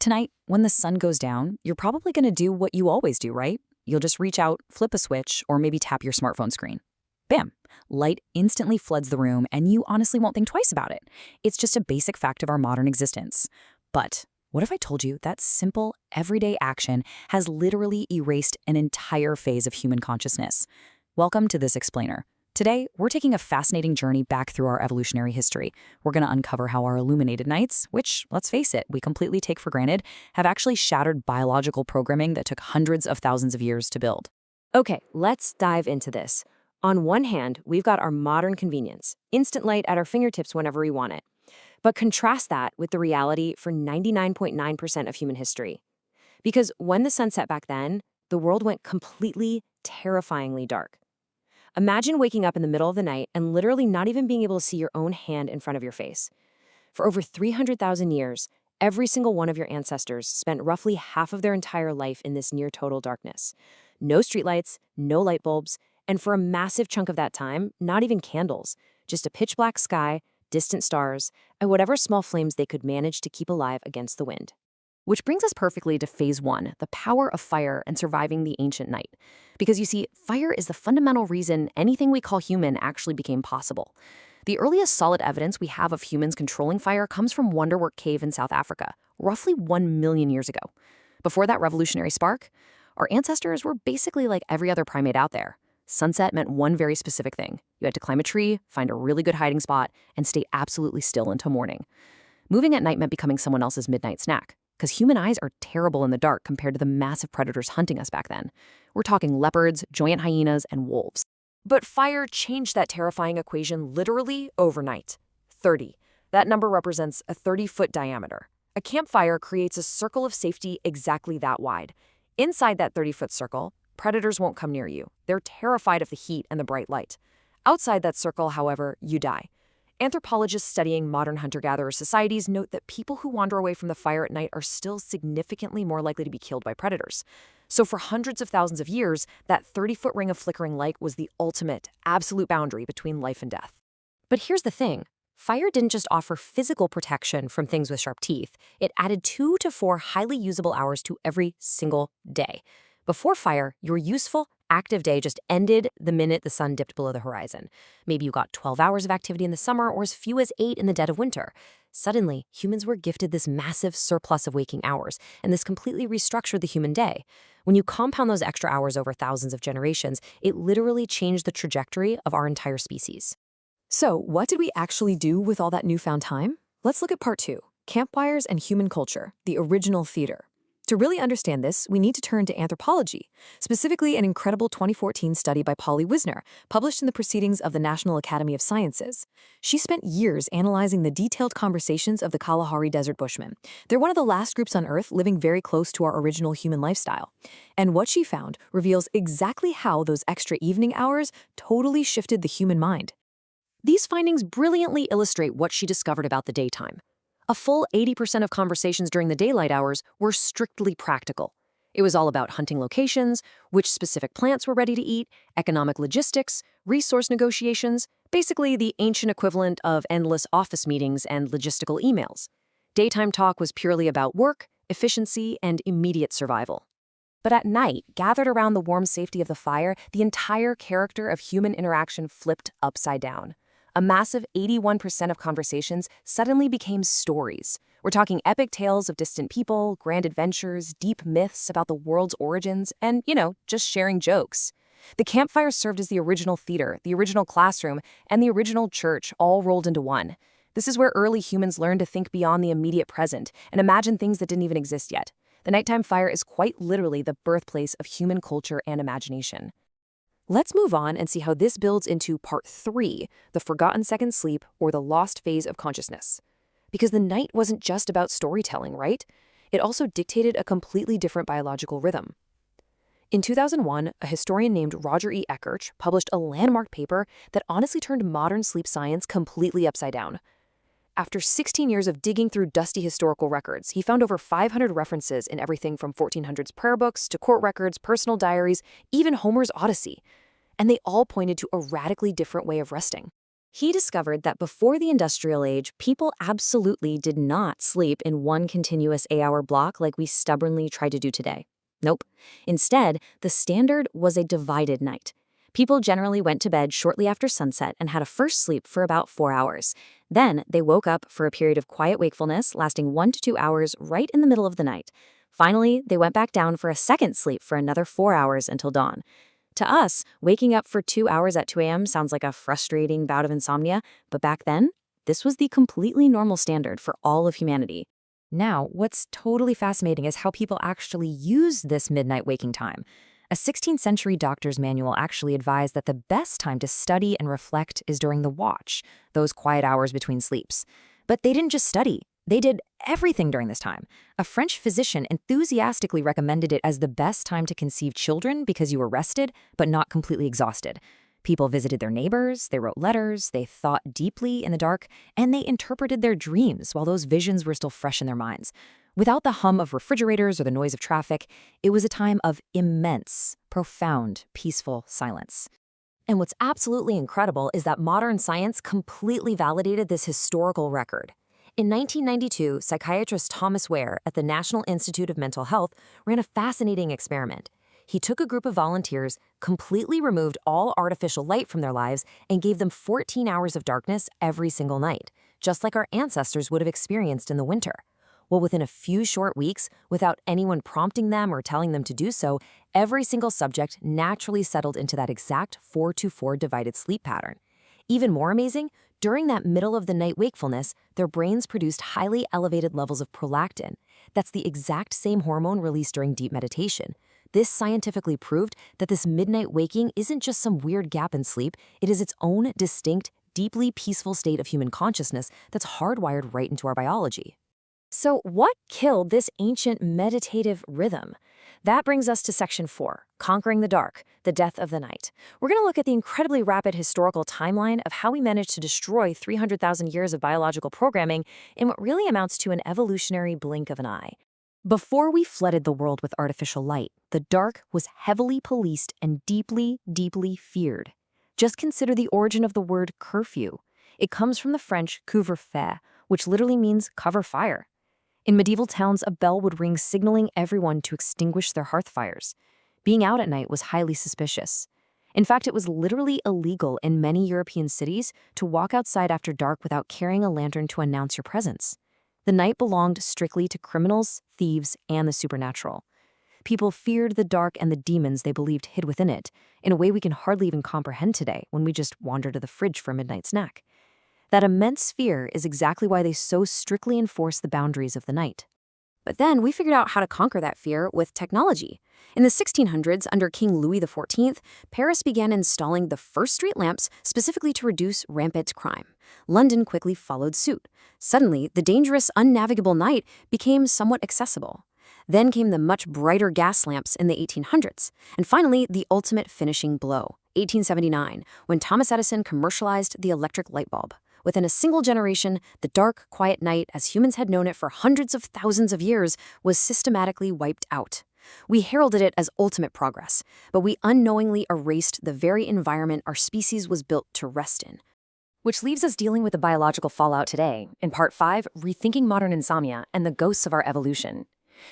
Tonight, when the sun goes down, you're probably going to do what you always do, right? You'll just reach out, flip a switch, or maybe tap your smartphone screen. Bam! Light instantly floods the room, and you honestly won't think twice about it. It's just a basic fact of our modern existence. But what if I told you that simple, everyday action has literally erased an entire phase of human consciousness? Welcome to This Explainer. Today, we're taking a fascinating journey back through our evolutionary history. We're going to uncover how our illuminated nights, which, let's face it, we completely take for granted, have actually shattered biological programming that took hundreds of thousands of years to build. Okay, let's dive into this. On one hand, we've got our modern convenience, instant light at our fingertips whenever we want it. But contrast that with the reality for 99.9% of human history. Because when the sun set back then, the world went completely, terrifyingly dark. Imagine waking up in the middle of the night and literally not even being able to see your own hand in front of your face. For over 300,000 years, every single one of your ancestors spent roughly half of their entire life in this near-total darkness. No streetlights, no light bulbs, and for a massive chunk of that time, not even candles, just a pitch-black sky, distant stars, and whatever small flames they could manage to keep alive against the wind. Which brings us perfectly to phase one, the power of fire and surviving the ancient night. Because you see, fire is the fundamental reason anything we call human actually became possible. The earliest solid evidence we have of humans controlling fire comes from Wonderwork Cave in South Africa, roughly 1 million years ago. Before that revolutionary spark, our ancestors were basically like every other primate out there. Sunset meant one very specific thing. You had to climb a tree, find a really good hiding spot, and stay absolutely still until morning. Moving at night meant becoming someone else's midnight snack, because human eyes are terrible in the dark compared to the massive predators hunting us back then. We're talking leopards, giant hyenas, and wolves. But fire changed that terrifying equation literally overnight. 30. That number represents a 30-foot diameter. A campfire creates a circle of safety exactly that wide. Inside that 30-foot circle, predators won't come near you. They're terrified of the heat and the bright light. Outside that circle, however, you die. Anthropologists studying modern hunter-gatherer societies note that people who wander away from the fire at night are still significantly more likely to be killed by predators. So for hundreds of thousands of years, that 30-foot ring of flickering light was the ultimate, absolute boundary between life and death. But here's the thing. Fire didn't just offer physical protection from things with sharp teeth. It added 2 to 4 highly usable hours to every single day. Before fire, your useful, active day just ended the minute the sun dipped below the horizon. Maybe you got 12 hours of activity in the summer or as few as 8 in the dead of winter. Suddenly, humans were gifted this massive surplus of waking hours, and this completely restructured the human day. When you compound those extra hours over thousands of generations, it literally changed the trajectory of our entire species. So, what did we actually do with all that newfound time? Let's look at part 2, campfires and human culture, the original theater. To really understand this, we need to turn to anthropology, specifically an incredible 2014 study by Polly Wisner, published in the Proceedings of the National Academy of Sciences. She spent years analyzing the detailed conversations of the Kalahari Desert Bushmen. They're one of the last groups on Earth living very close to our original human lifestyle. And what she found reveals exactly how those extra evening hours totally shifted the human mind. These findings brilliantly illustrate what she discovered about the daytime. A full 80% of conversations during the daylight hours were strictly practical. It was all about hunting locations, which specific plants were ready to eat, economic logistics, resource negotiations, basically the ancient equivalent of endless office meetings and logistical emails. Daytime talk was purely about work, efficiency, and immediate survival. But at night, gathered around the warm safety of the fire, the entire character of human interaction flipped upside down. A massive 81% of conversations suddenly became stories. We're talking epic tales of distant people, grand adventures, deep myths about the world's origins, and, just sharing jokes. The campfire served as the original theater, the original classroom, and the original church all rolled into one. This is where early humans learned to think beyond the immediate present and imagine things that didn't even exist yet. The nighttime fire is quite literally the birthplace of human culture and imagination. Let's move on and see how this builds into part 3, the forgotten second sleep or the lost phase of consciousness. Because the night wasn't just about storytelling, right? It also dictated a completely different biological rhythm. In 2001, a historian named Roger E. Eckerch published a landmark paper that honestly turned modern sleep science completely upside down. After 16 years of digging through dusty historical records, he found over 500 references in everything from 1400s prayer books to court records, personal diaries, even Homer's Odyssey. And they all pointed to a radically different way of resting. He discovered that before the industrial age, people absolutely did not sleep in one continuous 8-hour block like we stubbornly try to do today. Nope. Instead, the standard was a divided night. People generally went to bed shortly after sunset and had a first sleep for about 4 hours. Then they woke up for a period of quiet wakefulness lasting 1 to 2 hours right in the middle of the night. Finally, they went back down for a second sleep for another 4 hours until dawn. To us, waking up for 2 hours at 2 a.m. sounds like a frustrating bout of insomnia, but back then, this was the completely normal standard for all of humanity. Now, what's totally fascinating is how people actually use this midnight waking time. A 16th century doctor's manual actually advised that the best time to study and reflect is during the watch, those quiet hours between sleeps. But they didn't just study. They did everything during this time. A French physician enthusiastically recommended it as the best time to conceive children because you were rested, but not completely exhausted. People visited their neighbors, they wrote letters, they thought deeply in the dark, and they interpreted their dreams while those visions were still fresh in their minds. Without the hum of refrigerators or the noise of traffic, it was a time of immense, profound, peaceful silence. And what's absolutely incredible is that modern science completely validated this historical record. In 1992, psychiatrist Thomas Ware at the National Institute of Mental Health ran a fascinating experiment. He took a group of volunteers, completely removed all artificial light from their lives, and gave them 14 hours of darkness every single night, just like our ancestors would have experienced in the winter. Well, within a few short weeks, without anyone prompting them or telling them to do so, every single subject naturally settled into that exact 4-4 divided sleep pattern. Even more amazing, during that middle-of-the-night wakefulness, their brains produced highly elevated levels of prolactin. That's the exact same hormone released during deep meditation. This scientifically proved that this midnight waking isn't just some weird gap in sleep, it is its own distinct, deeply peaceful state of human consciousness that's hardwired right into our biology. So what killed this ancient meditative rhythm? That brings us to Section 4, Conquering the Dark, the Death of the Night. We're going to look at the incredibly rapid historical timeline of how we managed to destroy 300,000 years of biological programming in what really amounts to an evolutionary blink of an eye. Before we flooded the world with artificial light, the dark was heavily policed and deeply, deeply feared. Just consider the origin of the word curfew. It comes from the French couvre-feu, which literally means cover fire. In medieval towns, a bell would ring signaling everyone to extinguish their hearth fires. Being out at night was highly suspicious. In fact, it was literally illegal in many European cities to walk outside after dark without carrying a lantern to announce your presence. The night belonged strictly to criminals, thieves, and the supernatural. People feared the dark and the demons they believed hid within it, in a way we can hardly even comprehend today when we just wander to the fridge for a midnight snack. That immense fear is exactly why they so strictly enforce the boundaries of the night. But then we figured out how to conquer that fear with technology. In the 1600s, under King Louis XIV, Paris began installing the first street lamps specifically to reduce rampant crime. London quickly followed suit. Suddenly, the dangerous, unnavigable night became somewhat accessible. Then came the much brighter gas lamps in the 1800s. And finally, the ultimate finishing blow, 1879, when Thomas Edison commercialized the electric light bulb. Within a single generation, the dark, quiet night, as humans had known it for hundreds of thousands of years, was systematically wiped out. We heralded it as ultimate progress, but we unknowingly erased the very environment our species was built to rest in. Which leaves us dealing with the biological fallout today, in Part 5, Rethinking Modern Insomnia and the Ghosts of Our Evolution.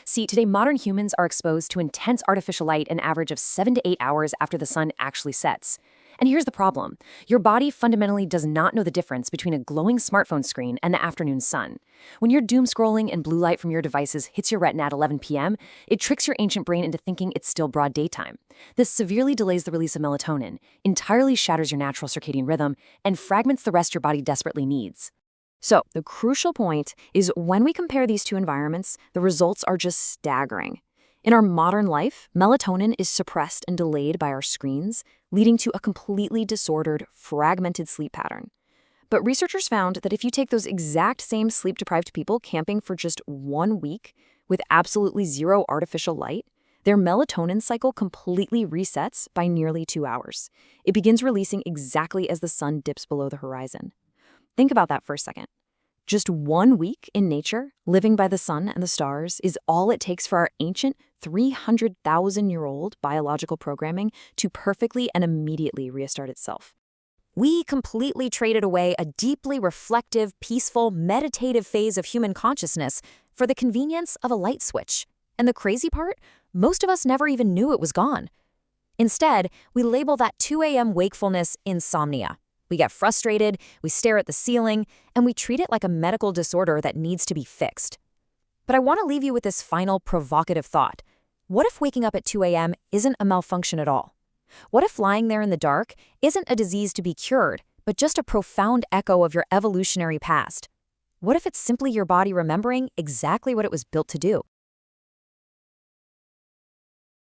See, today modern humans are exposed to intense artificial light an average of 7 to 8 hours after the sun actually sets. And here's the problem. Your body fundamentally does not know the difference between a glowing smartphone screen and the afternoon sun. When you're doom scrolling and blue light from your devices hits your retina at 11 p.m., it tricks your ancient brain into thinking it's still broad daytime. This severely delays the release of melatonin, entirely shatters your natural circadian rhythm, and fragments the rest your body desperately needs. So, the crucial point is when we compare these two environments, the results are just staggering. In our modern life, melatonin is suppressed and delayed by our screens, leading to a completely disordered, fragmented sleep pattern. But researchers found that if you take those exact same sleep-deprived people camping for just 1 week with absolutely zero artificial light, their melatonin cycle completely resets by nearly 2 hours. It begins releasing exactly as the sun dips below the horizon. Think about that for a second. Just 1 week in nature, living by the sun and the stars, is all it takes for our ancient 300,000-year-old biological programming to perfectly and immediately restart itself. We completely traded away a deeply reflective, peaceful, meditative phase of human consciousness for the convenience of a light switch. And the crazy part? Most of us never even knew it was gone. Instead, we label that 2 a.m. wakefulness insomnia. We get frustrated, we stare at the ceiling, and we treat it like a medical disorder that needs to be fixed. But I want to leave you with this final provocative thought. What if waking up at 2 a.m. isn't a malfunction at all? What if lying there in the dark isn't a disease to be cured, but just a profound echo of your evolutionary past? What if it's simply your body remembering exactly what it was built to do?